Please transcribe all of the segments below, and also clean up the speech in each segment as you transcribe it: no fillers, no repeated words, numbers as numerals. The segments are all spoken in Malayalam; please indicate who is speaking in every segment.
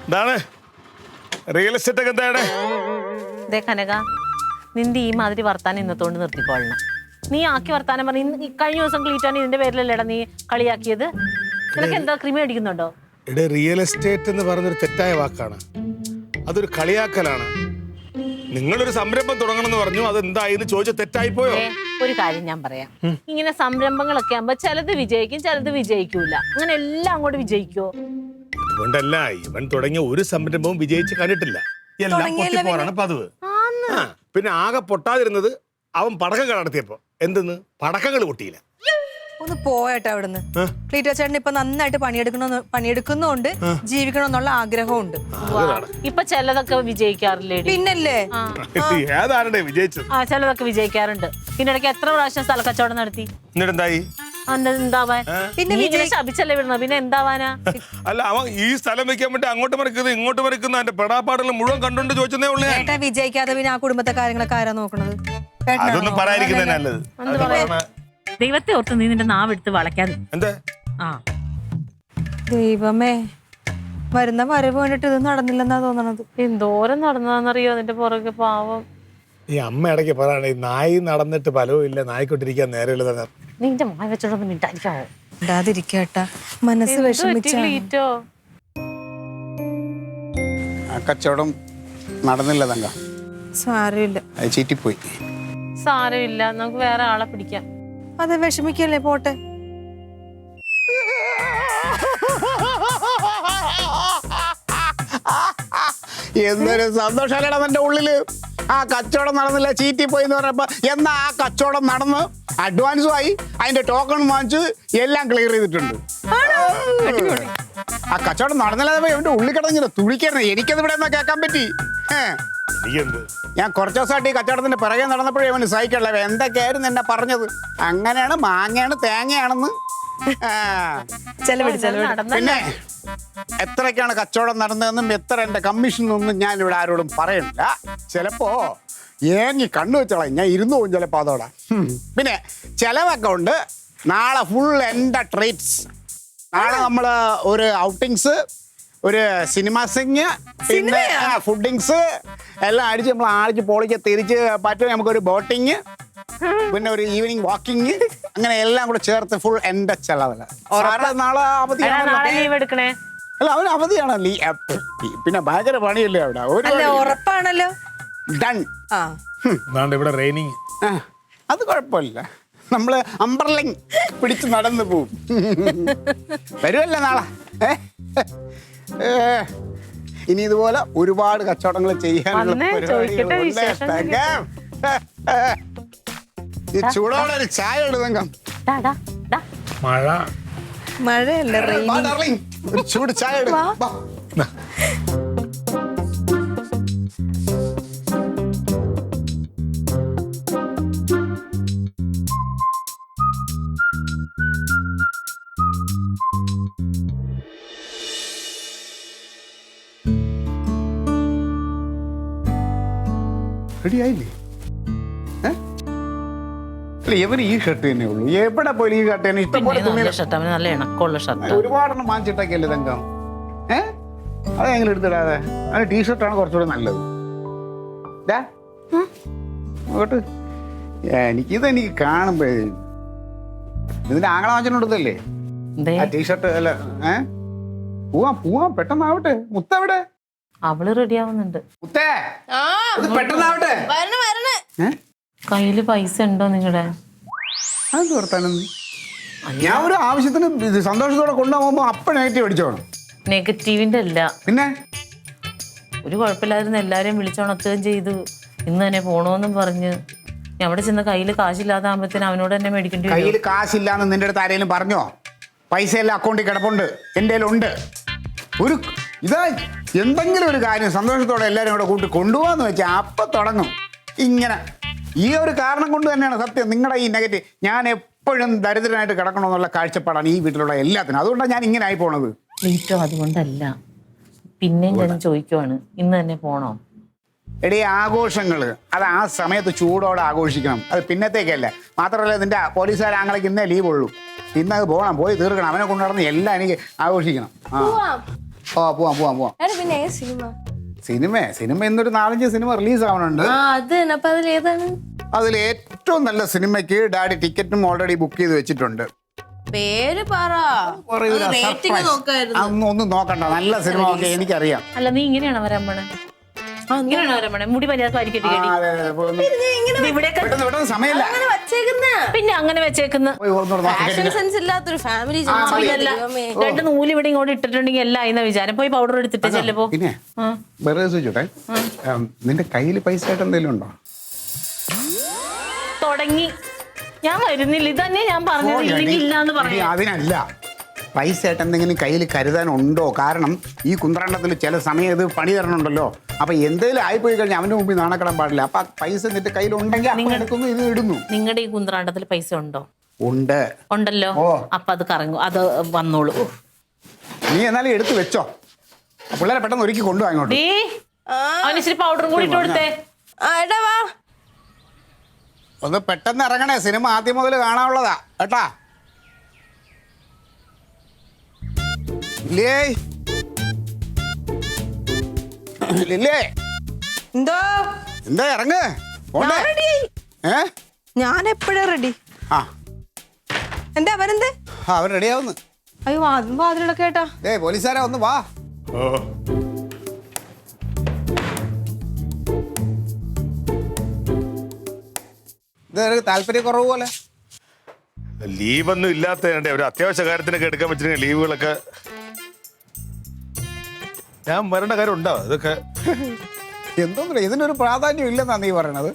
Speaker 1: എന്താണ് റിയൽ എസ്റ്റേറ്റ് ഒക്കെ എന്താണ്?
Speaker 2: കനക, നിന്റെ ഈ മാതിരി വർത്താനം ഇന്നത്തോണ്ട് നിർത്തിക്കൊള്ളണം. നീ ആക്കി വർത്താനം പറഞ്ഞ കഴിഞ്ഞ ദിവസം ക്ലീറ്റാണ് ഇതിന്റെ പേരിലല്ലേടാ നീ കളിയാക്കിയത്. നിനക്ക് എന്താ ക്രിമി അടിക്കുന്നുണ്ടോ?
Speaker 1: റിയൽ എസ്റ്റേറ്റ് എന്ന് പറഞ്ഞൊരു തെറ്റായ വാക്കാണ്, അതൊരു കളിയാക്കലാണ്. നിങ്ങളൊരു സംരംഭം തുടങ്ങണമെന്ന് പറഞ്ഞു, അതെന്തായെന്ന് ചോദിച്ച തെറ്റായി പോയോ?
Speaker 2: ഒരു കാര്യം ഞാൻ പറയാം, ഇങ്ങനെ സംരംഭങ്ങളൊക്കെ ആകുമ്പോ ചിലത് വിജയിക്കും, ചിലത് വിജയിക്കൂല. അങ്ങനെ എല്ലാം അങ്ങോട്ട് വിജയിക്കോ?
Speaker 1: അതുകൊണ്ടല്ല, ഇവൻ തുടങ്ങിയ ഒരു സംരംഭവും വിജയിച്ച് കണ്ടിട്ടില്ല. എല്ലാം പൊട്ടിപ്പോറാണ് പതിവ്. പിന്നെ ആകെ പൊട്ടാതിരുന്നത് അവൻ പടക്കങ്ങൾ നടത്തിയപ്പോ. എന്തെന്ന് പടക്കങ്ങൾ പൊട്ടിയില്ല.
Speaker 3: ഒന്ന് പോയട്ടെ അവിടുന്ന്. ക്ലീറ്റോ ചേട്ടൻ ഇപ്പൊ നന്നായിട്ട് പണിയെടുക്കുന്നോണ്ട് ജീവിക്കണമെന്നുള്ള ആഗ്രഹമുണ്ട്.
Speaker 2: ഇപ്പൊ ചിലതൊക്കെ വിജയിക്കാറില്ലേ?
Speaker 3: പിന്നല്ലേ
Speaker 1: ഏതാരുടെ വിജയിച്ചത്?
Speaker 2: ചിലതൊക്കെ വിജയിക്കാറുണ്ട്. പിന്നെ ഇടയ്ക്ക് എത്ര പ്രാവശ്യം സ്ഥലക്കച്ചവടം നടത്തി.
Speaker 1: എന്നിട്ടെന്തായി?
Speaker 2: എന്താവാൻ? പിന്നെ ശപിച്ചല്ലേ വിടുന്നത്, പിന്നെ എന്താവാനാ?
Speaker 1: അല്ല, അവൻ ഈ സ്ഥലം വെക്കാൻ വേണ്ടി അങ്ങോട്ട് മറിക്കുന്നത് ഇങ്ങോട്ട് മറിക്കുന്ന എന്റെ പെടാപ്പാടുകൾ മുഴുവൻ കണ്ടോണ്ട് ചോദിച്ചതേ ഉള്ളൂ.
Speaker 3: ഏട്ടാ വിജയിക്കാതെ പിന്നെ ആ കുടുംബത്തെ കാര്യങ്ങളൊക്കെ ആരാ നോക്കണത്?
Speaker 1: അതൊന്നും പറയാതിരിക്കുന്നത് നല്ലത്.
Speaker 2: ദൈവത്തെ ഓർത്ത് നീ നിന്റെ നാവെടുത്ത് വളയ്ക്കാതെ.
Speaker 1: എന്താ?
Speaker 3: ദൈവമേ, വരുന്ന വരവ് വേണ്ടിട്ട് ഇത് നടന്നില്ലെന്നാ തോന്നണത്.
Speaker 2: എന്തോരം നടന്നതാന്നറിയോ അതിന്റെ പുറകെ? പാവം
Speaker 1: ഈ അമ്മ ഇടയ്ക്ക് പറയണേ, നായി നടന്നിട്ട് ഫലവും ഇല്ല, നായിക്കൊണ്ടിരിക്കാൻ നേരമില്ല.
Speaker 2: നിന്റെ മായ വെച്ചോടൊന്നും മിണ്ടായിരിക്കാവോ?
Speaker 3: ഇടാതിരിക്കട്ടാ, മനസ്സ് വിഷമിച്ചോ.
Speaker 4: കച്ചവടം നടന്നില്ല തങ്ക.
Speaker 3: സാരമില്ല,
Speaker 4: അത് ചീറ്റിപ്പോയി.
Speaker 2: സാരമില്ല, നമുക്ക് വേറെ ആളെ പിടിക്കാം.
Speaker 3: അത് വിഷമിക്കല്ലേ, പോട്ടെ.
Speaker 4: എന്തൊരു സന്തോഷമല്ലേടാ എന്റെ ഉള്ളില്. ആ കച്ചവടം നടന്നില്ല, ചീറ്റിപ്പോയി എന്ന് പറഞ്ഞപ്പോ എന്നാ ആ കച്ചവടം നടന്ന് അഡ്വാൻസും ആയി, അതിന്റെ ടോക്കൺ വാങ്ങിച്ച് എല്ലാം ക്ലിയർ ചെയ്തിട്ടുണ്ട്. ആ കച്ചവടം നടന്നില്ല എന്റെ ഉള്ളിൽ കിടന്നില്ല തുളിക്കണേ. എനിക്കത് ഇവിടെ എന്നാ കേൾക്കാൻ പറ്റി. ഞാൻ കുറച്ച് ദിവസമായിട്ട് ഈ കച്ചവടത്തിന്റെ പിറകെ നടന്നപ്പോഴേ അവന് സഹിക്കല്ല എന്തൊക്കെയായിരുന്നു എന്നെ പറഞ്ഞത്. അങ്ങനെയാണ്, മാങ്ങയാണ്, തേങ്ങയാണെന്ന്. പിന്നെ എത്രയൊക്കെയാണ് കച്ചവടം നടന്നതെന്നും എത്ര എന്റെ കമ്മീഷനൊന്നും ഞാൻ ഇവിടെ ആരോടും പറയണില്ല. ചിലപ്പോ ഏങ്ങി കണ്ണു വെച്ചോളാം, ഞാൻ ഇരുന്നു പോകും ചിലപ്പോ അതോടെ. പിന്നെ ചെലവൊക്കെ ഉണ്ട്. നാളെ ഫുൾ എന്റെ ട്രീറ്റ്സ്. നാളെ നമ്മള് ഒരു ഔട്ടിങ്സ്, ഒരു സിനിമ സിംഗ്, പിന്നെ ഫുഡിങ്സ് എല്ലാം അടിച്ച് നമ്മൾ ആടിച്ച് പൊളിച്ച് തിരിച്ച് പറ്റും. നമുക്കൊരു ബോട്ടിങ്, പിന്നെ ഒരു ഈവനിങ് വാക്കിങ്, അങ്ങനെ എല്ലാം കൂടെ ചേർത്ത് ഫുൾ എന്റെ ചെലവല്ല. നാളെ അവധിയാണ്. അല്ല, അവന് അവധിയാണ്. പിന്നെ ഭയങ്കര പണിയല്ലേ അവിടെ.
Speaker 3: ഉറപ്പാണല്ലോ
Speaker 4: ഡൺ.
Speaker 1: ഇവിടെ റെയിനിങ്.
Speaker 4: അത് കുഴപ്പമില്ല, നമ്മള് അംബ്രലിങ് പിടിച്ച് നടന്നു പോവും. വരുമല്ലേ നാളെ? ഇനി ഇതുപോലെ ഒരുപാട് കച്ചവടങ്ങൾ ചെയ്യാനുള്ള ചൂടോടെ ഒരു ചായ എടുതങ്കം.
Speaker 3: മഴയല്ല,
Speaker 4: ഒരു ചൂട് ചായ എടുക്കാം. റെഡിയായില്ലേ? ഇവന് ഈ ഷർട്ട് തന്നെ ഉള്ളൂ. എവിടെ പോയി ഈ ഷർട്ട് തന്നെ ഇഷ്ടംപോലെ
Speaker 2: നല്ല ഇണക്കമുള്ള ഷർട്ട്
Speaker 4: ഒരുപാടെണ്ണം വാങ്ങിച്ചിട്ടൊക്കെയല്ലേ തങ്കം. അത് എങ്ങനെ എടുത്തിടാതെ? അത് ടീഷർട്ടാണ് കുറച്ചുകൂടെ നല്ലത്. എനിക്ക് കാണുമ്പോ ഇതിന്റെ ആങ്ങള വാങ്ങിച്ചോണ്ടല്ലേ ആ ടീഷർട്ട്? അല്ല, പോവാം പെട്ടെന്നാവട്ടെ. മുത്തെവിടെ?
Speaker 2: അവള് റെഡി ആവുന്നുണ്ട്.
Speaker 4: മുത്തേ, പെട്ടെന്നാവട്ടെ.
Speaker 2: കയ്യില് പൈസ ഉണ്ടോ നിങ്ങളുടെ?
Speaker 4: അത് ഓർത്താനൊന്നും. ഞാൻ ഒരു ആവശ്യത്തിന് സന്തോഷത്തോടെ കൊണ്ടുപോകുമ്പോ അപ്പഴേറ്റ് മേടിച്ചോണം.
Speaker 2: നെഗറ്റീവിന്റെ അല്ല,
Speaker 4: പിന്നെ
Speaker 2: ഒരു കുഴപ്പമില്ലായിരുന്നു. എല്ലാരെയും വിളിച്ചോണക്കുകയും ചെയ്തു. ഇന്ന് തന്നെ പോണോന്നും പറഞ്ഞ് അവിടെ ചെന്ന് കയ്യില് കാശില്ലാതാകുമ്പത്തിന് അവനോട് തന്നെ മേടിക്കേണ്ടി വരും.
Speaker 4: കയ്യിൽ കാശില്ലാന്ന് നിന്റെ അടുത്ത് ആരെങ്കിലും പറഞ്ഞോ? പൈസ എല്ലാം അക്കൗണ്ടിൽ കിടപ്പുണ്ട്, എൻ്റെ ഉണ്ട്. ഒരു ഇതാ എന്തെങ്കിലും ഒരു കാര്യം സന്തോഷത്തോടെ എല്ലാവരും കൂടെ കൂട്ടി കൊണ്ടുപോകാന്ന് വെച്ചാൽ അപ്പൊ തുടങ്ങും ഇങ്ങനെ. ഈ ഒരു കാരണം കൊണ്ട് തന്നെയാണ് സത്യം നിങ്ങളുടെ ഈ നെഗറ്റീവ്. ഞാൻ എപ്പോഴും ദരിദ്രനായിട്ട് കിടക്കണമെന്നുള്ള കാഴ്ചപ്പാടാണ് ഈ വീട്ടിലുള്ള എല്ലാത്തിനും. അതുകൊണ്ടാണ് ഞാൻ ഇങ്ങനെ ആയി പോണത്.
Speaker 2: അതുകൊണ്ടല്ല, പിന്നെയും ഞാൻ ചോദിക്കുവാണ്, ഇന്ന് തന്നെ പോണോ?
Speaker 4: എടീ, ആഘോഷങ്ങള് അത് ആ സമയത്ത് ചൂടോടെ ആഘോഷിക്കണം. അത് പിന്നത്തേക്കല്ല. മാത്രമല്ല, നിന്റെ പോലീസുകാരാങ്ങളേക്ക് ഇന്നേ ലീവ് ഉള്ളൂ. ഇന്നത് പോകണം, പോയി തീർക്കണം. അവനെ കൊണ്ടുനടന്ന് എല്ലാം എനിക്ക് ആഘോഷിക്കണം. ഓ പോവാം
Speaker 5: പിന്നെ
Speaker 4: സിനിമ ഇന്നൊരു 4-5 സിനിമ റിലീസ് ആവണുണ്ട്.
Speaker 5: അത് തന്നെ. അപ്പൊ അതിലേതാണ്?
Speaker 4: അതിൽ ഏറ്റവും നല്ല സിനിമയ്ക്ക് ഡാഡി ടിക്കറ്റും ഓൾറെഡി ബുക്ക് ചെയ്ത് വെച്ചിട്ടുണ്ട്.
Speaker 5: പേര് പറ.
Speaker 4: പറയൂല,
Speaker 5: റേറ്റിംഗ്
Speaker 4: surprise.
Speaker 5: നോക്കായിരുന്നു.
Speaker 4: ഒന്നും നോക്കണ്ട, നല്ല സിനിമ ഒക്കെ എനിക്കറിയാം.
Speaker 2: അല്ല നീ ഇങ്ങനെയാണോ വരാൻ പോണേ? ഇങ്ങനെയാണോ വരാൻ പോണേ? മുടി മര്യാദക്ക് വാരിക്കെട്ടി
Speaker 4: ആ, അതെ, അതെ,
Speaker 2: ഇവിടെയൊക്കെ
Speaker 4: പെട്ടെന്ന് സമയമില്ല.
Speaker 5: അങ്ങനെ വച്ചേക്കുന്ന
Speaker 2: പിന്നെ അങ്ങനെ വെച്ചേക്കുന്ന
Speaker 4: പോയി ഒന്നുകൂടെ നോക്കി
Speaker 5: ഫാഷൻ
Speaker 4: കഴിഞ്ഞാ.
Speaker 5: സെൻസ് ഇല്ലാത്തൊരു ഫാമിലി.
Speaker 2: രണ്ട് നൂല് ഇവിടെ ഇങ്ങോട്ട് ഇട്ടിട്ടുണ്ടെങ്കിൽ എല്ലാം ആയിന്ന വിചാരം. പോയി പൗഡർ എടുത്തിട്ട് ചെല്ലപ്പോ.
Speaker 4: പിന്നെ വേറെ ചോദിച്ചോട്ടെ, നിന്റെ കയ്യിൽ പൈസ ആയിട്ട് എന്തെങ്കിലും ഉണ്ടോ?
Speaker 2: തുടങ്ങി. ഞാൻ വരുന്നില്ല, ഇതന്നെ ഞാൻ പറഞ്ഞത്. ഇല്ലെങ്കിൽ ഇല്ലാന്ന് പറയാം.
Speaker 4: അതിനല്ല, പൈസ ആയിട്ട് എന്തെങ്കിലും കയ്യിൽ കരുതാനുണ്ടോ? കാരണം ഈ കുന്ത്രാണ്ടത്തിൽ ചില സമയം ഇത് പണി തരണുണ്ടല്ലോ. അപ്പൊ എന്തെങ്കിലും ആയിപ്പോയി കഴിഞ്ഞാൽ അവന്റെ മുമ്പിൽ നാണക്കെടാൻ പാടില്ല. അപ്പൊ ആ പൈസ നിന്റെ കയ്യിൽ ഉണ്ടെങ്കിൽ നിങ്ങൾ എടുക്കുന്നു, ഇത് ഇടുന്നു.
Speaker 2: നിങ്ങളുടെ ഈ കുന്ത്രാണ്ടത്തിൽ പൈസ ഉണ്ടോ?
Speaker 4: ഉണ്ട്.
Speaker 2: ഉണ്ടല്ലോ. അപ്പൊ അത് കറങ്ങും, അത് വന്നോളൂ.
Speaker 4: നീ എന്നാലും എടുത്തു വെച്ചോ. പിള്ളേരെ പെട്ടെന്ന് ഒരുക്കി കൊണ്ടുപോകാൻ അങ്ങോട്ട്.
Speaker 2: അവന് ഇച്ചിരി പൗഡറും കൂടി ഇട്ട് കൊടുത്തേ.
Speaker 5: വാ.
Speaker 4: ഒന്ന് പെട്ടെന്ന് ഇറങ്ങണേ, സിനിമ ആദ്യം മുതൽ കാണാനുള്ളതാ കേട്ടാ. ലില്ലേ
Speaker 3: എന്തോ
Speaker 4: എന്താ ഇറങ്ങ് പോണ്ടേ?
Speaker 3: ഞാൻ എപ്പോഴാ റെഡി.
Speaker 4: ആ
Speaker 3: എന്താ അവനെന്തേ?
Speaker 4: അവൻ റെഡിയാവുന്നു.
Speaker 3: അയ്യോ അതും വാതിലൊക്കെ കേട്ടാ.
Speaker 4: പോലീസുകാരെ ഒന്ന് വാ. ഇത് താല്പര്യക്കുറവ് പോലെ.
Speaker 1: ലീവൊന്നും ഇല്ലാത്തതുകൊണ്ട് ഒരു അത്യാവശ്യ കാര്യത്തിനൊക്കെ എടുക്കാൻ പറ്റുന്ന ലീവുകളൊക്കെ ഞാൻ വരേണ്ട കാര്യം ഉണ്ടോ? ഇതൊക്കെ
Speaker 4: എന്തോന്നില്ല, ഇതിനൊരു പ്രാധാന്യം ഇല്ലെന്നാ നീ പറയണത്.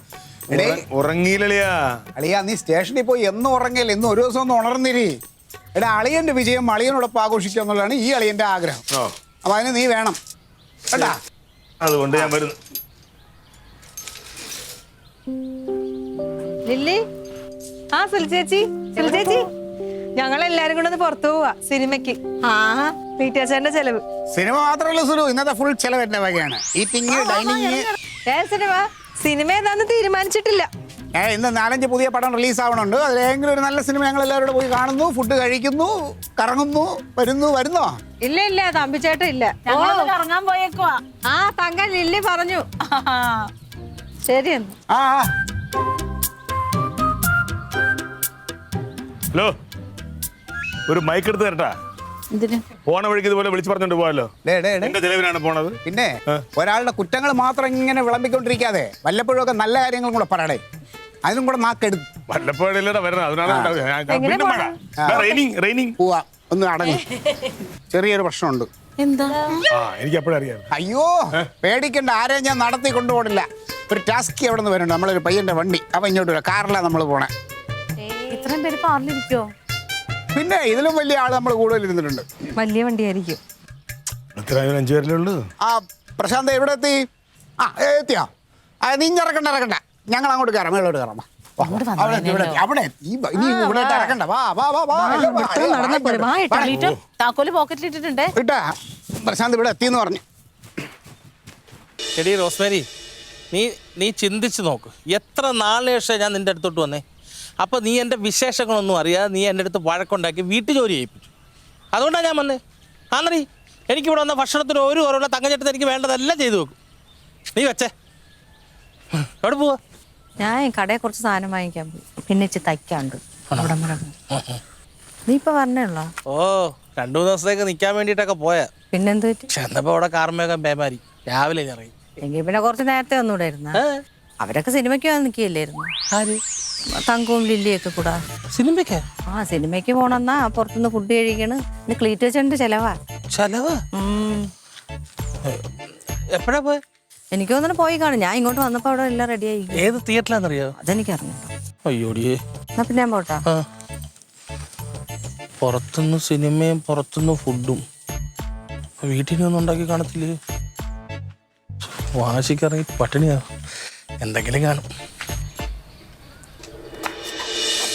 Speaker 1: ഉറങ്ങിയില്ലളിയാ.
Speaker 4: അളിയാ നീ സ്റ്റേഷനിൽ പോയി എന്നും ഉറങ്ങില്ല, ഇന്ന് ഒരു ദിവസം ഒന്ന് ഉണർന്നിരി. എടാ അളിയന്റെ വിജയം അളിയനോടൊപ്പം ആഘോഷിക്കുക എന്നുള്ളതാണ് ഈ അളിയന്റെ ആഗ്രഹം. അപ്പൊ അതിന് നീ വേണം കേട്ടാ.
Speaker 1: അതുകൊണ്ട് ഞാൻ വരുന്നു.
Speaker 3: ലില്ലി, ആ സുൽചേച്ചി ഞങ്ങളെല്ലാരും കൂടെ ഒന്ന് പുറത്തു പോവാ സിനിമയ്ക്ക്. വീട്ടാച്ചേന്റെ ചെലവ്.
Speaker 4: സിനിമ മാത്രമല്ല സുലു, ഇന്നത്തെ ഫുൾ ചെലവ് എന്റെ വകയാണ്. Eating, dining.
Speaker 3: സിനിമ ഏതാന്ന് തീരുമാനിച്ചിട്ടില്ല.
Speaker 4: ഇന്ന് 4-5 പുതിയ പടം റിലീസ് ആവണുണ്ട്. അതിലേതെങ്കിലും ഒരു നല്ല സിനിമ ഞങ്ങൾ എല്ലാവരും പോയി കാണുന്നു, ഫുഡ് കഴിക്കുന്നു, കറങ്ങുന്നു, വരുന്നോ?
Speaker 3: ഇല്ല തമ്പിച്ചേട്ട ഇല്ല.
Speaker 2: കറങ്ങാൻ പോയേക്കുവാ.
Speaker 3: ആ തങ്ക ലില്ലി പറഞ്ഞു. ശരി എന്നാ.
Speaker 4: ആ
Speaker 1: ഹലോ, ഒരു മൈക്ക് എടുത്ത് തരട്ടാ. പോണ വഴിക്ക് ഇതുപോലെ വിളിച്ചു പറഞ്ഞോണ്ട് പോവാലോ. എന്റെ ചെലവിനാണ് പോണത്.
Speaker 4: പിന്നെ ഒരാളുടെ കുറ്റങ്ങൾ മാത്രം ഇങ്ങനെ വിളമ്പിക്കൊണ്ടിരിക്കാതെ വല്ലപ്പോഴും ഒക്കെ നല്ല കാര്യങ്ങളും കൂടെ പറയണേ. അതിനും കൂടെ നാക്കെടുക്കും.
Speaker 1: വല്ലപ്പോഴല്ലടാ വരണം. അതിനാണ്
Speaker 4: പോവാ, ഒന്ന് അടങ്ങും. ചെറിയൊരു പ്രശ്നമുണ്ട്.
Speaker 2: എന്താ?
Speaker 1: എനിക്ക് എപ്പോഴറിയാം.
Speaker 4: അയ്യോ പേടിക്കണ്ട, ആരെയും ഞാൻ നടത്തി കൊണ്ടുപോകണില്ല. ഒരു ടാസ്കി അവിടെ നിന്ന് വരുന്നുണ്ട്. നമ്മളൊരു പയ്യന്റെ വണ്ടി, അവ ഇങ്ങോട്ട് വരാം. കാറിലാണ് നമ്മൾ പോണേ.
Speaker 2: ഇത്രയും പേര് കാറിലിരിക്കോ?
Speaker 4: പിന്നെ ഇതിലും വലിയ ആള് നമ്മൾ കൂടുതൽ ഇരുന്നിട്ടുണ്ട്.
Speaker 3: വലിയ വണ്ടിയായിരിക്കും.
Speaker 1: 5 പേരല്ലേ ഉള്ളൂ.
Speaker 4: ആ പ്രശാന്ത് എവിടെ എത്തി? എത്തിയോ? നീ ഇറക്കണ്ട, ഞങ്ങൾ അങ്ങോട്ട് കയറാം, മേളോട്ട് കയറാം. അവിടെ ഇനി ഇവിടെ ഇറക്കണ്ട.
Speaker 2: താക്കോല് പോക്കറ്റിലിട്ടിട്ടുണ്ട്.
Speaker 4: ഇട്ടാ പ്രശാന്ത് ഇവിടെ എത്തിന്ന് പറഞ്ഞു.
Speaker 6: എടീ റോസ്മേരി, നീ ചിന്തിച്ച് നോക്ക്. എത്ര നാളിന് ശേഷം ഞാൻ നിൻ്റെ അടുത്തോട്ട് വന്നേ. അപ്പോൾ നീ എൻ്റെ വിശേഷങ്ങളൊന്നും അറിയാതെ നീ എൻ്റെ അടുത്ത് വഴക്കുണ്ടാക്കി വീട്ടു ജോലി ചെയ്യിപ്പിച്ചു. അതുകൊണ്ടാണ് ഞാൻ വന്നേ. ആന്നറി എനിക്കിവിടെ വന്ന ഭക്ഷണത്തിന് ഒരു കുറവുള്ള തങ്കച്ചേട്ടത്ത് എനിക്ക് വേണ്ടതെല്ലാം ചെയ്തു വെക്കും. നീ വെച്ചേ എവിടെ പോവാ?
Speaker 3: ഞാൻ കടയിൽ കുറച്ച് സാധനം വാങ്ങിക്കാൻ പോയി. പിന്നെ തയ്ക്കാണ്ട് അവിടെ നീ ഇപ്പൊ പറഞ്ഞല്ലോ.
Speaker 6: ഓ 2-3 ദിവസത്തേക്ക് നിൽക്കാൻ വേണ്ടിയിട്ടൊക്കെ പോയാ.
Speaker 3: പിന്നെന്ത് പറ്റി?
Speaker 6: ചെന്നപ്പോൾ അവിടെ കാർമേഘം പേമാരി. രാവിലെ ഞാൻ ഇറങ്ങി.
Speaker 3: എങ്കിൽ പിന്നെ കുറച്ച് നേരത്തെ ഒന്നുകൂടെ ഇരുന്ന. അവരൊക്കെ സിനിമയ്ക്ക് വന്ന് നിൽക്കില്ലായിരുന്നു.
Speaker 6: ആര്?
Speaker 3: തങ്കവും ലില്ലിയൊക്കെ കൂടാ.
Speaker 6: സിനിമയ്ക്ക്?
Speaker 3: സിനിമയ്ക്ക് പോണെന്നാ പുറത്തുനിന്ന് ഫുഡ് കഴിക്കണ്. ക്ലീറ്റ് വെച്ചിട്ട് ചെലവാ.
Speaker 6: ചെലവ്? എപ്പോഴാ പോയ?
Speaker 3: എനിക്ക് തോന്നുന്നു പോയി കാണും. ഞാൻ ഇങ്ങോട്ട് വന്നപ്പോ അവിടെ എല്ലാം റെഡി ആയി.
Speaker 6: ഏത് തിയേറ്ററിലാന്നറിയോ?
Speaker 3: അതെനിക്കറിഞ്ഞു.
Speaker 6: അയ്യോടിയേ.
Speaker 3: എന്നാ പിന്നെ ഞാൻ പോട്ടാ.
Speaker 6: പുറത്തുനിന്ന് സിനിമയും പുറത്തുനിന്ന് ഫുഡും വീട്ടിൽ നിന്നൊന്നും ഉണ്ടാക്കി കാണത്തില്ലേ? വാശിക്കിറങ്ങി പട്ടിണിയാ. എന്തെങ്കിലും കാണും.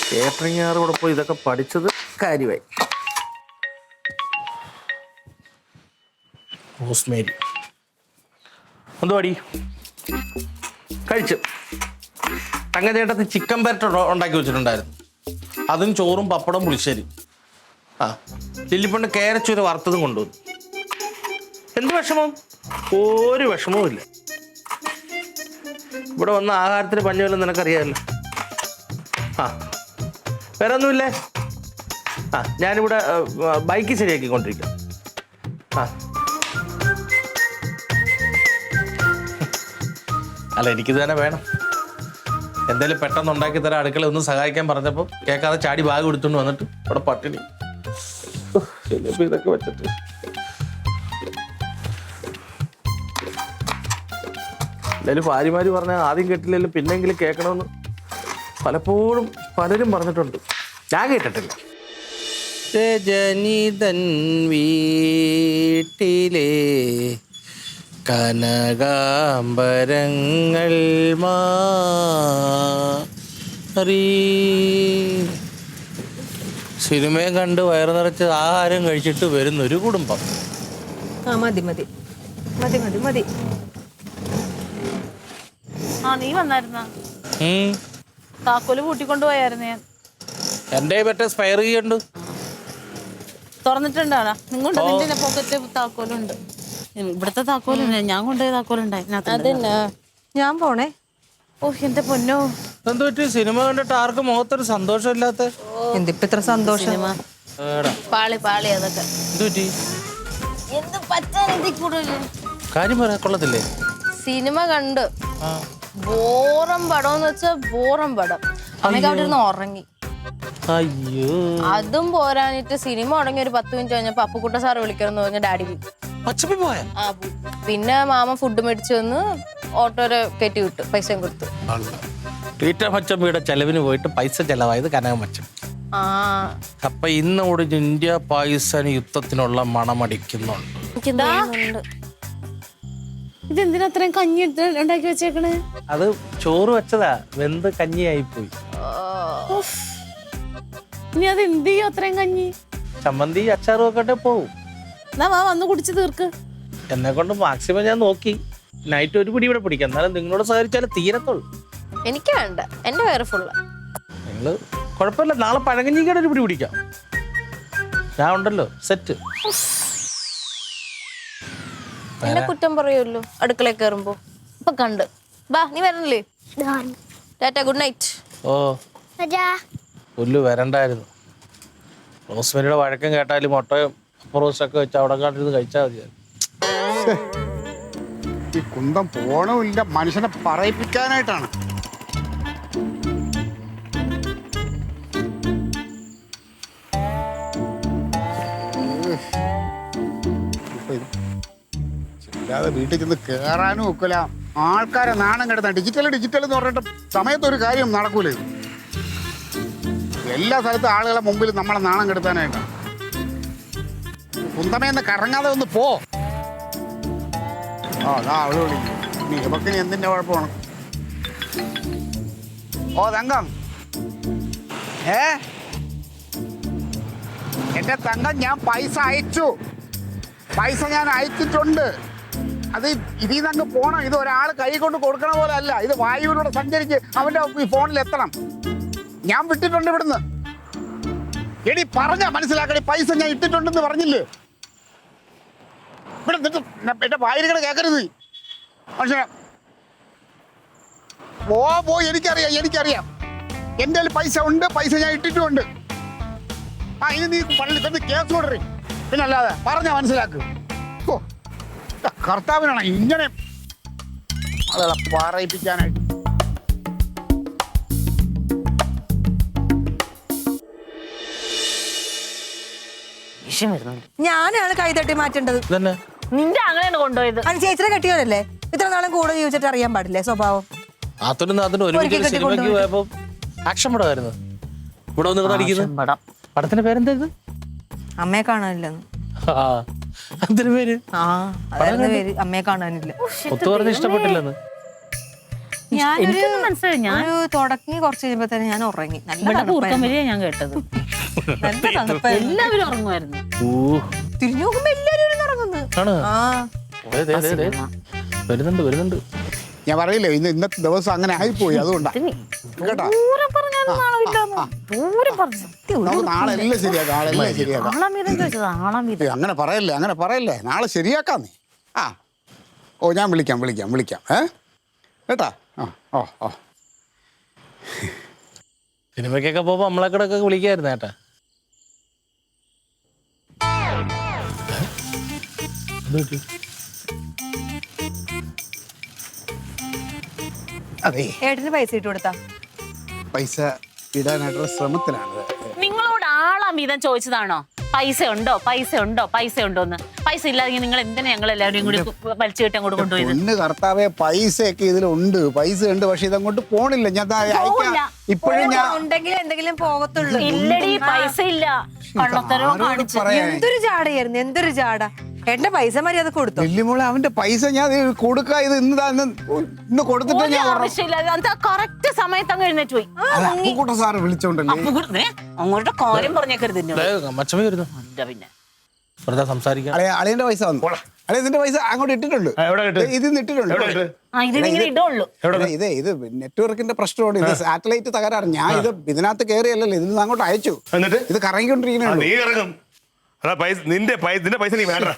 Speaker 7: കേറ്ററിംഗുകാരോടൊപ്പം ഇതൊക്കെ പഠിച്ചത് കാര്യമായി.
Speaker 6: റോസ്മേരി എന്തുവാടി കഴിച്ചു? തങ്കച്ചേട്ടത്തി ചിക്കൻ പെരട്ട് ഉണ്ടാക്കി വെച്ചിട്ടുണ്ടായിരുന്നു. അതും ചോറും പപ്പടം പുളിശ്ശേരി. ലില്ലിപ്പണ്ട് കേരച്ചൂര് വറുത്തതും കൊണ്ടുവന്നു. എന്ത് വിഷമം? ഒരു വിഷമവും ഇല്ല. ഇവിടെ വന്ന ആഹാരത്തിന് പഞ്ഞമല്ലോ നിനക്കറിയാമല്ലോ. ആ വേറെ ഒന്നുമില്ലേ? ആ ഞാനിവിടെ ബൈക്ക് ശരിയാക്കിക്കൊണ്ടിരിക്കാം. ആ അല്ല എനിക്കിത് തന്നെ വേണം. എന്തായാലും പെട്ടെന്ന് ഉണ്ടാക്കി തരാം. അടുക്കള ഒന്ന് സഹായിക്കാൻ പറഞ്ഞപ്പോൾ കേൾക്കാതെ ചാടി ബാഗ് എടുത്തുകൊണ്ട് വന്നിട്ട് ഇവിടെ പട്ടിണി. ഇനിയിപ്പോൾ ഇതൊക്കെ വെച്ചിട്ട് എന്തായാലും ഭാര്യമാര് പറഞ്ഞാൽ ആദ്യം കേട്ടില്ലെങ്കിലും പിന്നെങ്കിലും കേൾക്കണമെന്ന് പലപ്പോഴും പലരും പറഞ്ഞിട്ടുണ്ട്. ഞാൻ കേട്ടിട്ടില്ല. രജനിതൻ വീട്ടിലെ കനകാംബരങ്ങൾ മാറി. സിനിമയും കണ്ട് വയറു നിറച്ച് ആഹാരം കഴിച്ചിട്ട് വരുന്നൊരു കുടുംബം.
Speaker 3: ആ മതി മതി മതി മതി മതി.
Speaker 2: ആ നീ വന്നായിരുന്ന താക്കോല് കൂട്ടിക്കൊണ്ട് പോയായിരുന്നു ഞാൻ.
Speaker 6: എൻ്റെ മറ്റേ സ്പെയർ കീയുണ്ട്.
Speaker 2: തുറന്നിട്ടുണ്ടാണ് നിങ്ങളുടെ നിന്റെ പോക്കറ്റിൽ താക്കോലുണ്ട്. ഇവിടുത്തെ താക്കോലുണ്ട്. ഞാൻ കൊണ്ടുപോയ താക്കോലുണ്ടായി.
Speaker 5: അതന്നെ
Speaker 3: ഞാൻ പോണേ.
Speaker 2: ഓ എന്റെ പൊന്നോ,
Speaker 6: എന്ത് പറ്റി? സിനിമ കണ്ടിട്ട് ആർക്കും മുഖത്തൊരു സന്തോഷമില്ലാത്ത?
Speaker 3: എന്തിപ്പ ഇത്ര സന്തോഷം?
Speaker 5: പാളി പാളി അതൊക്കെ
Speaker 6: എന്ത് പറ്റി?
Speaker 5: എന്ത് പറ്റാൻ ഇതിൽ കൂടുതൽ
Speaker 6: കാര്യം പറയാൻ കൊള്ളത്തില്ലേ?
Speaker 5: സിനിമ കണ്ട് ബോറം പടം എന്ന് വെച്ചാ ബോറം പടം. അമ്മയ്ക്ക് അവിടെ ഇരുന്ന് ഉറങ്ങി.
Speaker 6: അയ്യോ,
Speaker 5: അതും പോരാനിട്ട് സിനിമ തുടങ്ങി ഒരു 10 മിനിറ്റ് കഴിഞ്ഞപ്പോ അപ്പുക്കുട്ട സാറ് വിളിക്കണമെന്ന് പറഞ്ഞ ഡാഡി പോയി.
Speaker 6: പച്ചപ്പി പോയ?
Speaker 5: ആ പോയി. പിന്നെ മാമ ഫുഡ് മേടിച്ചു വന്ന് ഓട്ടോരെ കയറ്റി വിട്ടു, പൈസയും കൊടുത്തു.
Speaker 6: ടീറ്റ മച്ചമ്പിയുടെ ചെലവിന് പോയിട്ട് പൈസ ചെലവായത് കനകമച്ചൻ.
Speaker 5: ആ
Speaker 6: അപ്പൊ ഇന്നോട് ഇന്ത്യ പാകിസ്ഥാൻ യുദ്ധത്തിനുള്ള മണമടിക്കുന്നുണ്ട്.
Speaker 5: എനിക്ക് തോന്നുന്നുണ്ട്.
Speaker 2: ഇതെന്തിനാ അത്രയും കഞ്ഞി ഉണ്ടാക്കി വെച്ചേക്കണേ?
Speaker 6: അത് ചോറ് വെച്ചതാ, വെന്ത് കഞ്ഞിയായിപ്പോയി.
Speaker 2: ഇനി അത് എന്ത് ചെയ്യും അത്രയും കഞ്ഞി?
Speaker 6: ചമ്മന്തി അച്ചാറും ഒക്കെ പോവും.
Speaker 2: എന്നാ വാ വന്ന് കുടിച്ച് തീർക്ക്.
Speaker 6: എന്നെ കൊണ്ട് മാക്സിമം ഞാൻ നോക്കി നൈറ്റ് ഒരു പിടി ഇവിടെ പിടിക്കാം. എന്നാലും നിങ്ങളോട് സഹകരിച്ചാലും തീരത്തുള്ളൂ.
Speaker 5: എനിക്ക് വേണ്ട, എന്റെ വയറ് ഫുള്ള്.
Speaker 6: നിങ്ങള് കുഴപ്പമില്ല, നാളെ പഴങ്കഞ്ഞിക്കടെ ഒരു പിടി പിടിക്കാം. ഞാൻ ഉണ്ടല്ലോ സെറ്റ്.
Speaker 5: എന്നെ കുറ്റം പറയുമല്ലോ അടുക്കളയിൽ കയറുമ്പോ. ഇപ്പൊ കണ്ട് ബാ, നീ വരണില്ലേ? Tata, good night.
Speaker 6: ഓ പുല്ല് വരണ്ടായിരുന്നു. റോസ്മേരിയുടെ വഴക്കം കേട്ടാലും മുട്ടയും റോസ്റ്റൊക്കെ വെച്ച് അവിടെ കണ്ടിരുന്ന് കഴിച്ചാൽ മതിയായിരുന്നു.
Speaker 4: ഈ കുന്തം പോണമില്ല, മനുഷ്യനെ പറയിപ്പിക്കാനായിട്ടാണ്. ചില്ലാതെ വീട്ടിൽ ചെന്ന് കേറാനും ഒക്കില്ല. ആൾക്കാരെ നാണം കെടുത്താൻ ഡിജിറ്റൽ എന്ന് പറഞ്ഞിട്ട് സമയത്തൊരു കാര്യം നടക്കൂലേ. എല്ലാ സ്ഥലത്തും ആളുകളെ മുമ്പിൽ നമ്മളെ നാണം കെടുത്താനായിട്ടാണ്. കുന്തമേന്ന് കറങ്ങാതെ ഒന്ന് പോ. ആ അതാ അവള് വിളിക്കും. നീ ഇവക്കിനി എന്തിന്റെ കുഴപ്പമാണ്? ഓ തങ്കം, എന്റെ തങ്കം, ഞാൻ പൈസ അയച്ചു. പൈസ ഞാൻ അയച്ചിട്ടുണ്ട്. അത് ഇതിൽ നിന്ന് അങ്ങ് പോണം. ഇത് ഒരാൾ കൈ കൊണ്ട് കൊടുക്കണ പോലെ അല്ല. ഇത് വായുവിലൂടെ സഞ്ചരിച്ച് അവന്റെ ഫോണിൽ എത്തണം. ഞാൻ വിട്ടിട്ടുണ്ട് ഇവിടുന്ന്. എടി പറഞ്ഞ മനസ്സിലാക്കണി, പൈസ ഞാൻ ഇട്ടിട്ടുണ്ടെന്ന് പറഞ്ഞില്ലേ? ഇവിടെ എന്റെ വായിരിക്കണ കേൾക്കരുത് മനുഷ്യനെ. പോ, എനിക്കറിയാം. എൻ്റെ കയ്യിൽ പൈസ ഉണ്ട്, പൈസ ഞാൻ ഇട്ടിട്ടുമുണ്ട്. ആ ഇനി നീ പള്ളി തന്നെ കേസ് കൊടുറി. പിന്നെ അല്ലാതെ പറഞ്ഞ മനസ്സിലാക്ക്. ഓ കർത്താവിനാണ് ഇങ്ങനെ അതെ പറയിപ്പിക്കാനായിട്ട്.
Speaker 3: ഞാനാണ് കൈ തട്ടി മാറ്റേണ്ടത്.
Speaker 6: ഇതന്നെ
Speaker 2: നിന്റെ അങ്ങനെയാണ് കൊണ്ടുപോയത്.
Speaker 3: അത് ചേച്ചിനെ കെട്ടിയവരല്ലേ? ഇത്ര നാളും കൂടെ ജീവിച്ചിട്ട് അറിയാൻ പാടില്ലേ സ്വഭാവം?
Speaker 6: അതിന് ഒരുമിച്ച് സിനിമയ്ക്ക് പോയപ്പോ ആക്ഷൻ പടമായിരുന്നു. ഇവിടെ വന്നിട്ട് അടിക്കുന്നത് പടത്തിന്റെ പേരെന്താ? ഇത്
Speaker 3: അമ്മയെ കാണാനില്ലെന്ന്.
Speaker 6: ആ അതിന് പേര്
Speaker 3: അതായിരുന്നു പേര്. അമ്മയെ കാണാനില്ല.
Speaker 6: ഒത്തു പറഞ്ഞ് ഇഷ്ടപ്പെട്ടില്ലെന്ന്.
Speaker 2: എനിക്കൊന്നും മനസ്സിലായി. ഞാൻ
Speaker 3: തുടങ്ങി കുറച്ച് കഴിയുമ്പോ തന്നെ ഞാൻ ഉറങ്ങി.
Speaker 2: ഇവിടെ കൂർക്കം വരിക ഞാൻ കേട്ടത്. എല്ലാവരും ഉറങ്ങുമായിരുന്നു.
Speaker 3: തിരിഞ്ഞു നോക്കുമ്പോ എല്ലാവരും ഉറങ്ങുന്നു.
Speaker 6: ആണ്.
Speaker 3: ആ
Speaker 6: വരുന്നുണ്ട്.
Speaker 4: ഞാൻ പറയില്ലേ, ഇന്നത്തെ ദിവസം അങ്ങനെ ആയിപ്പോയി. അതുകൊണ്ടാ കേട്ടാ. നമുക്ക് നാളെ എല്ലാം ശരിയാക്കാം. അങ്ങനെ പറയല്ലേ. നാളെ ശരിയാക്കാം നീ. ആ ഓ ഞാൻ വിളിക്കാം കേട്ടാ ഓ
Speaker 6: സിനിമയ്ക്കൊക്കെ പോകുമ്പോൾ നമ്മളെക്കടൊക്കെ വിളിക്കായിരുന്നു ഏട്ടാ.
Speaker 4: അതെ
Speaker 3: ഏട്ടന് പൈസ ഇട്ട് കൊടുത്താ?
Speaker 4: പൈസ ഇടാനായിട്ടുള്ള ശ്രമത്തിലാണ്.
Speaker 2: നിങ്ങളോട് ആളാ വീതം ചോദിച്ചതാണോ പൈസ ഉണ്ടോ എന്ന്? പൈസ ഇല്ലാതെങ്കിൽ നിങ്ങൾ എന്തിനാ ഞങ്ങൾ എല്ലാവരും കൂടി വലിച്ചു കെട്ടി അങ്ങോട്ട് കൊണ്ടുപോയത്?
Speaker 4: ഒന്ന് കർത്താവേ പൈസയൊക്കെ ഇതിലുണ്ട്, പൈസ ഉണ്ട്, പക്ഷെ ഇതങ്ങോട്ട് പോണില്ല. ഞാൻ ഇപ്പോഴും ഞാൻ
Speaker 3: ഉണ്ടെങ്കിൽ എന്തെങ്കിലും പോകത്തുള്ളൂ.
Speaker 2: ഇല്ലടി പൈസ ഇല്ല. കള്ളത്തരവും കാണിച്ചു.
Speaker 3: എന്തൊരു ജാടയായിരുന്നു, എന്തൊരു ജാട. ഏട്ടന്റെ പൈസ മര്യാദ കൊടുത്തു.
Speaker 4: വെല്ലുമോളെ അവന്റെ പൈസ ഞാൻ കൊടുക്ക, ഇത് ഇന്ന് കൊടുത്തിട്ട് ഞാൻ
Speaker 2: ആവശ്യമില്ല. കറക്റ്റ് സമയത്ത് അങ്ങ് എഴുന്നേറ്റ് പോയി.
Speaker 4: അപ്പുക്കുട്ട സാറ് വിളിച്ചോണ്ടല്ലേ
Speaker 2: അങ്ങോട്ട് കാര്യം പറഞ്ഞേക്കരുത്
Speaker 6: മച്ചമ വരുന്നു.
Speaker 2: പിന്നെ
Speaker 6: വെറുതെ സംസാരിക്കാം.
Speaker 4: അളിയന്റെ പൈസ വന്നു. അളിയ ഇതിന്റെ പൈസ അങ്ങോട്ട് ഇട്ടിട്ടുണ്ട്, ഇതിന്ന് ഇട്ടിട്ടുണ്ട്.
Speaker 2: ഇതിങ്ങനെ ഇടുള്ളൂ.
Speaker 4: ഇത് നെറ്റ്വർക്കിന്റെ പ്രശ്നമാണ്, ഇത് സാറ്റലൈറ്റ് തകരാറ്. ഞാൻ ഇത് ഇതിനകത്ത് കയറിയല്ലോ, ഇതിന് അങ്ങോട്ട് അയച്ചു. ഇത് കറങ്ങിക്കൊണ്ടിരിക്കണേ.
Speaker 1: നിന്റെ പൈസ നീ വേണ്ട.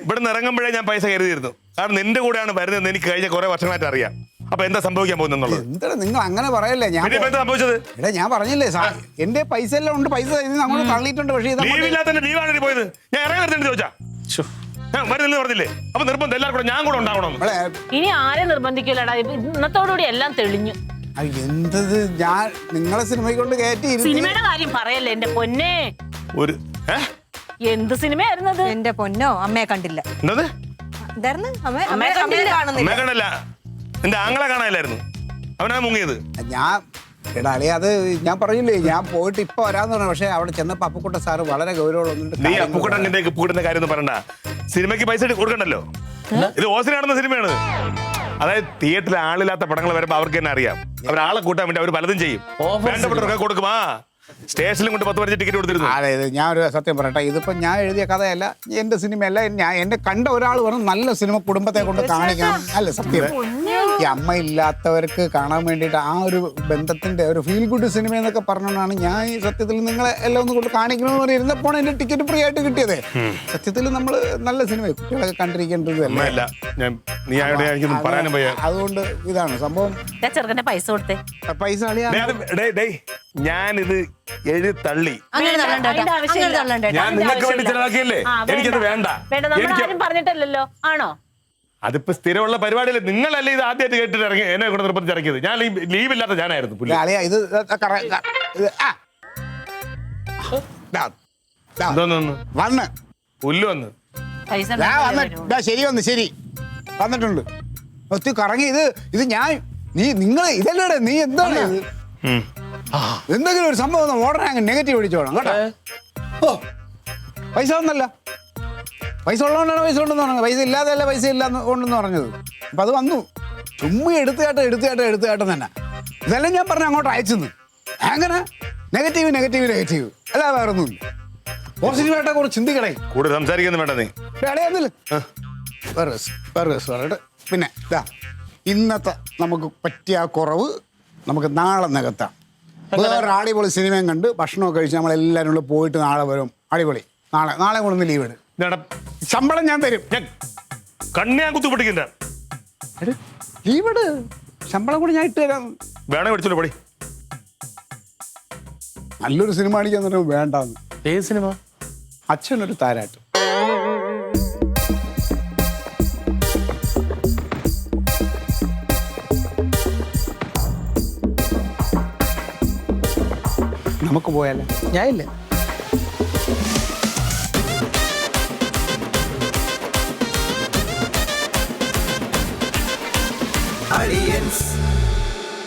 Speaker 1: ഇവിടുന്ന് ഇറങ്ങുമ്പോഴേ ഞാൻ പൈസ കരുതിയിരുന്നു. കാരണം നിന്റെ കൂടെയാണ് വരുന്നത് എനിക്ക് കഴിഞ്ഞ കുറെ വർഷങ്ങളായിട്ട് അറിയാം. അപ്പൊ എന്താ സംഭവിക്കാൻ പോകുന്നുള്ളത്?
Speaker 4: എന്താണ് നിങ്ങൾ അങ്ങനെ പറയല്ലേ?
Speaker 1: സംഭവിച്ചത്
Speaker 4: ഞാൻ പറഞ്ഞില്ലേ എന്റെ പൈസ എല്ലാം ഉണ്ട്, പൈസ അങ്ങോട്ട് തള്ളിയിട്ടുണ്ട്. പക്ഷേ
Speaker 1: ലീവില്ലാത്തന്നെ പോയത്. ഞാൻ ഇറങ്ങി വരുന്നുണ്ട് ചോദിച്ചാ ഞാൻ വരുന്നില്ല പറഞ്ഞില്ലേ? അപ്പൊ നിർബന്ധം എല്ലാവരും കൂടെ ഞാൻ കൂടെ ഉണ്ടാവണം.
Speaker 2: ഇനി ആരെ നിർബന്ധിക്കില്ലടാ. ഇന്നത്തോടുകൂടി എല്ലാം തെളിഞ്ഞു.
Speaker 4: എന്തത് ഞാൻ നിങ്ങളെ സിനിമയ്ക്ക് കൊണ്ട് കയറ്റി.
Speaker 2: സിനിമയുടെ കാര്യം പറയല്ലേ എന്റെ പൊന്നെ.
Speaker 1: ഒരു
Speaker 2: എന്ത് സിനിമയായിരുന്നത്?
Speaker 3: എന്റെ പൊന്നോ, അമ്മയെ കണ്ടില്ല. എന്തായിരുന്നു? അമ്മയെ
Speaker 1: കാണില്ല. നിന്റെ ആങ്ങളെ കാണാനില്ലായിരുന്നു, അവനാ മുങ്ങിയത്.
Speaker 4: അത് ഞാൻ പറഞ്ഞില്ലേ, ഞാൻ പോയിട്ട് ഇപ്പൊ വരാന്ന് പറഞ്ഞു. പക്ഷെ അവിടെ ചെന്നപ്പോ അപ്പുക്കുട്ട സാറ് വളരെ ഗൗരവം.
Speaker 1: നീ അപ്പുക്കുട്ടന്റെ കാര്യം ഒന്നും പറയണ്ട. സിനിമയ്ക്ക് പൈസ കൊടുക്കണ്ടല്ലോ. ഇത് ഓസിനാണെന്ന സിനിമയാണ്. അതായത് തിയേറ്ററിൽ ആളില്ലാത്ത പടങ്ങൾ വരുമ്പോ അവർക്ക് തന്നെ അറിയാം. അവരാളെ കൂട്ടാൻ വേണ്ടി അവർ പലതും ചെയ്യും. വേണ്ടപ്പെട്ടവർക്ക് കൊടുക്കും. സ്റ്റേഷനിലും കൊണ്ട് 10 പേര് ടിക്കറ്റ് കൊടുത്തിരുന്നു.
Speaker 4: അതായത് ഞാൻ ഒരു സത്യം പറയട്ടെ, ഇതിപ്പോ ഞാൻ എഴുതിയ കഥയല്ല, എന്റെ സിനിമയല്ല. എന്നെ കണ്ട ഒരാൾ പറഞ്ഞു നല്ല സിനിമ കുടുംബത്തെ കൊണ്ട് കാണിക്കണം. അല്ല സത്യം, ഈ അമ്മ ഇല്ലാത്തവർക്ക് കാണാൻ വേണ്ടിയിട്ട് ആ ഒരു ബന്ധത്തിന്റെ ഒരു ഫീൽ ഗുഡ് സിനിമ എന്നൊക്കെ പറഞ്ഞാണ് ഞാൻ ഈ സത്യത്തിൽ നിങ്ങളെ എല്ലാം ഒന്ന് കൊണ്ട് കാണിക്കണമെന്ന് പറഞ്ഞ് ഇരുന്നപ്പോൾ എന്റെ ടിക്കറ്റ് ഫ്രീ ആയിട്ട് കിട്ടിയതേ. സത്യത്തിൽ നമ്മൾ നല്ല സിനിമ കുട്ടികളൊക്കെ കണ്ടിരിക്കേണ്ടത്. അതുകൊണ്ട് ഇതാണ് സംഭവം.
Speaker 2: ചെറുക്കന്റെ പൈസ കൊടുത്തേ.
Speaker 4: പൈസ
Speaker 1: ഞാനിത് എഴുതി തള്ളി. ഞാൻ നിങ്ങൾക്ക് വേണ്ടി ചെലവാക്കിയല്ലേ, എനിക്കത് വേണ്ട.
Speaker 2: പറഞ്ഞിട്ടല്ലോ ആണോ?
Speaker 1: അതിപ്പോ സ്ഥിരമുള്ള പരിപാടിയല്ലേ. നിങ്ങളല്ലേ ഇത് ആദ്യമായിട്ട് കേട്ടിട്ട് ഇറങ്ങി എന്നെ കൊണ്ട് നിർബന്ധിച്ചിറങ്ങിയത്. ഞാൻ ലീവ് ഇല്ലാത്ത ഞാനായിരുന്നു. പുല്ല് വന്ന്
Speaker 4: ശരി വന്ന് ശരി വന്നിട്ടുണ്ട്. ഒത്തിരി കറങ്ങി. ഇത് ഞാൻ നിങ്ങൾ ഇതല്ലേ നീ എന്താണ് എന്തെങ്കിലും ഒരു സംഭവം ഓർഡർ അങ്ങ് നെഗറ്റീവ് അടിച്ചോളാം കേട്ടോ. ഓ പൈസ ഒന്നല്ല, പൈസ ഉള്ളതുകൊണ്ടാണ് പൈസ ഉണ്ടെന്ന് പറഞ്ഞത്. പൈസ ഇല്ലാതെയല്ല പൈസ ഇല്ല കൊണ്ടെന്ന് പറഞ്ഞത്. അപ്പം അത് വന്നു. ചുമ്മാ എടുത്തുകാട്ടം തന്നെ. ഇതെല്ലാം ഞാൻ പറഞ്ഞ അങ്ങോട്ട് അയച്ചെന്ന്. അങ്ങനെ നെഗറ്റീവ് അല്ല വേറെ ഒന്നുമില്ല. പോസിറ്റീവായിട്ടെ കുറച്ച് ചിന്തിക്കണേ.
Speaker 1: കൂടുതൽ സംസാരിക്കുന്നു വേണ്ട നീ.
Speaker 4: പിന്നെ ഇന്നത്തെ നമുക്ക് പറ്റിയ കുറവ് നമുക്ക് നാളെ നികത്താം. വേറെ അടിപൊളി സിനിമയും കണ്ട് ഭക്ഷണമൊക്കെ കഴിച്ച് നമ്മളെല്ലാവരും കൂടെ പോയിട്ട് നാളെ വരും. അടിപൊളി. നാളെ കൂടെ ഒന്ന് ലീവ് ഇട്. ശമ്പളം ഞാൻ തരും.
Speaker 1: കണ്ണിയാ കുത്തുപൊട്ടിക്കണ്ട.
Speaker 4: ലീവ് ഇട്, ശമ്പളം കൂടി ഞാൻ ഇട്ട് തരാം.
Speaker 1: വേണേ പഠിച്ചോളൂ പടി.
Speaker 4: നല്ലൊരു സിനിമ അടിക്കാൻ തന്നെ വേണ്ടാന്ന്.
Speaker 6: ഏത് സിനിമ?
Speaker 4: അച്ഛനൊരു താരാട്ട്. നമുക്ക് പോയാലേ?
Speaker 6: ഞാൻ ഇല്ല.